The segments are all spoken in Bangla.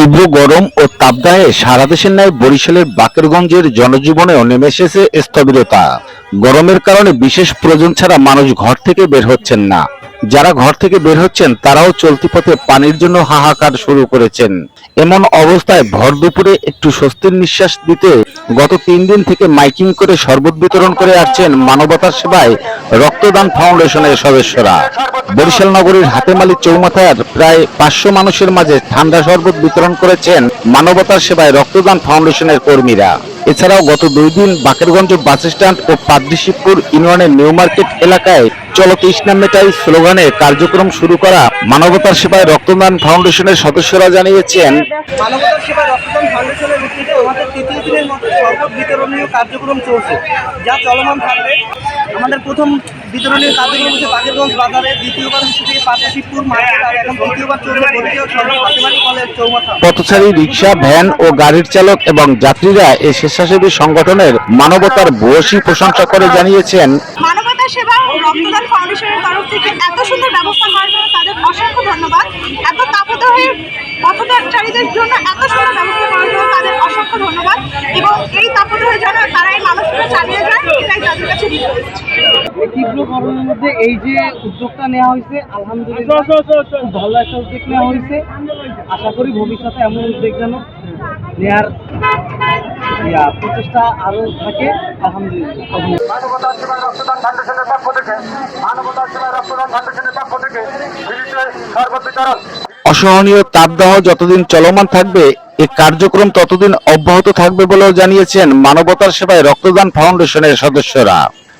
তীব্র গরম ও তাপদাহে সারা দেশের ন্যায় বরিশালের বাকেরগঞ্জের জনজীবনেও নেমে এসেছে স্থবিরতা। গরমের কারণে বিশেষ প্রয়োজন ছাড়া মানুষ ঘর থেকে বের হচ্ছেন না। যারা ঘর থেকে বের হচ্ছেন তারাও চলতি পথে পানির জন্য হাহাকার শুরু করেছেন। এমন অবস্থায় ভর দুপুরে একটু স্বস্তির নিঃশ্বাস দিতে গত 3 দিন থেকে মাইকিং করে শরবত বিতরণ করে আসছেন মানবতার সেবায় রক্তদান ফাউন্ডেশনের সদস্যরা। বরিশাল নগরীর হাতেমালী চৌমাথার প্রায় 500 মানুষের মাঝে ঠান্ডা শরবত বিতরণ করেছেন মানবতার সেবায় রক্তদান ফাউন্ডেশনের কর্মীরা। এছাড়াও গত 2 দিন বাকেরগঞ্জ বাস স্ট্যান্ড ও পাদ্রিশিবপুর ইউনিয়নের নিউ মার্কেট এলাকায় চলো তৃষ্ণা মেটাই স্লোগানে কার্যক্রম শুরু করা মানবতার সেবায় রক্তদান ফাউন্ডেশনের সদস্যরা জানিয়েছেন, মানবতার সেবায় রক্তদান ফাউন্ডেশনের উদ্যোগে আমাদের তৃতীয় দিনের মতো শরবত বিতরণীয় কার্যক্রম চলছে, যা চলমান থাকবে। আমাদের প্রথম বিতরণীয় কার্যক্রম হচ্ছে বাকেরগঞ্জ বাজারে, দ্বিতীয়বার হচ্ছে পাদ্রিশিবপুর মার্কেট, আর এখন তৃতীয়বার চলবে বরিশাল শহরের হাতেমালী কলেজ চৌমাথা। পথচারী, রিক্সা, ভ্যান ও গাড়ির চালক এবং যাত্রীরা এই স্বেচ্ছাসেবী সংগঠনের মানবতার ভূয়সী প্রশংসা করে জানিয়েছেন, মানবতার সেবা রক্তদান ফাউন্ডেশনের তরফ থেকে এত সুন্দর ব্যবস্থা করার জন্য তাদের অসংখ্য ধন্যবাদ। এত তাপদাহের পথচারীদের জন্য এত সুন্দর ব্যবস্থা করার জন্য তাদের অসংখ্য ধন্যবাদ, এবং এই তাপদাহের জন্য তারা এই মানুষগুলো চালিয়ে যায়, এটাই তাদের কাছে তীব্র গরমের মধ্যে এই যে উদ্যোগটা নেওয়া হয়েছে, আলহামদুলিল্লাহ খুব ভালো একটা উদ্যোগ নেওয়া হয়েছে। আশা করি ভবিষ্যতে এমন উদ্যোগ যেন নেওয়ার প্রচেষ্টা আরও থাকে। আলহামদুলিল্লাহ। মানবতার সেবায় রক্তদান ফাউন্ডেশনের পক্ষ থেকে ফ্রিতে শরবত বিতরণ। অসহনীয় তাপদাহ যতদিন চলমান থাকবে এ কার্যক্রম ততদিন অব্যাহত থাকবে বলেও জানিয়েছেন মানবতার সেবায় রক্তদান ফাউন্ডেশনের সদস্যরা।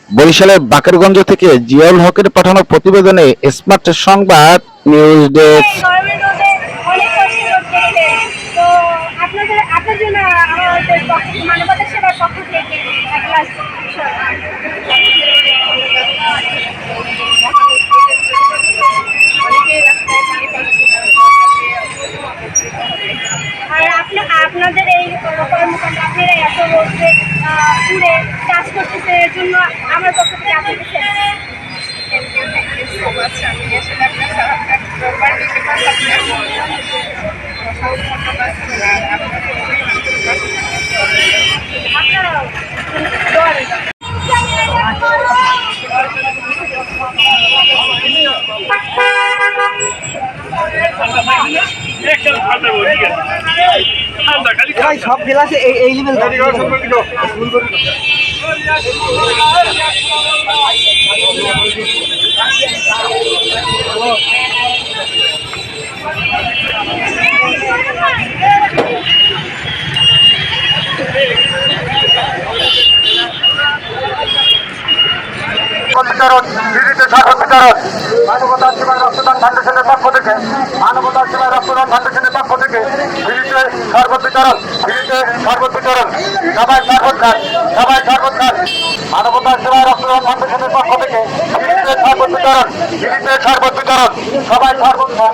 বরিশালের বাকেরগঞ্জ থেকে জিয়াউল হকের পাঠানো প্রতিবেদনে স্মার্ট সংবাদ নিউজ ডেস্ক। মানবতার সেবার পক্ষ থেকে আপনাদের এই কর্মকাণ্ড আপনারা এত রোদে পুড়ে কাজ করতেছে, এর জন্য আমার পক্ষ থেকে আপনাদের সব গ্লাসে এই লেভেল বিতরণ, ফ্রিতে শরবত বিতরণ। মানবতার সেবায় রক্তদান ফাউন্ডেশনের পক্ষ থেকে ফ্রিতে শরবত বিতরণ, সবাই শরবত খান, মানবতার সেবায় রক্তদান ফাউন্ডেশনের পক্ষ থেকে ফ্রিতে শরবত বিতরণ, সবাই শরবত খান।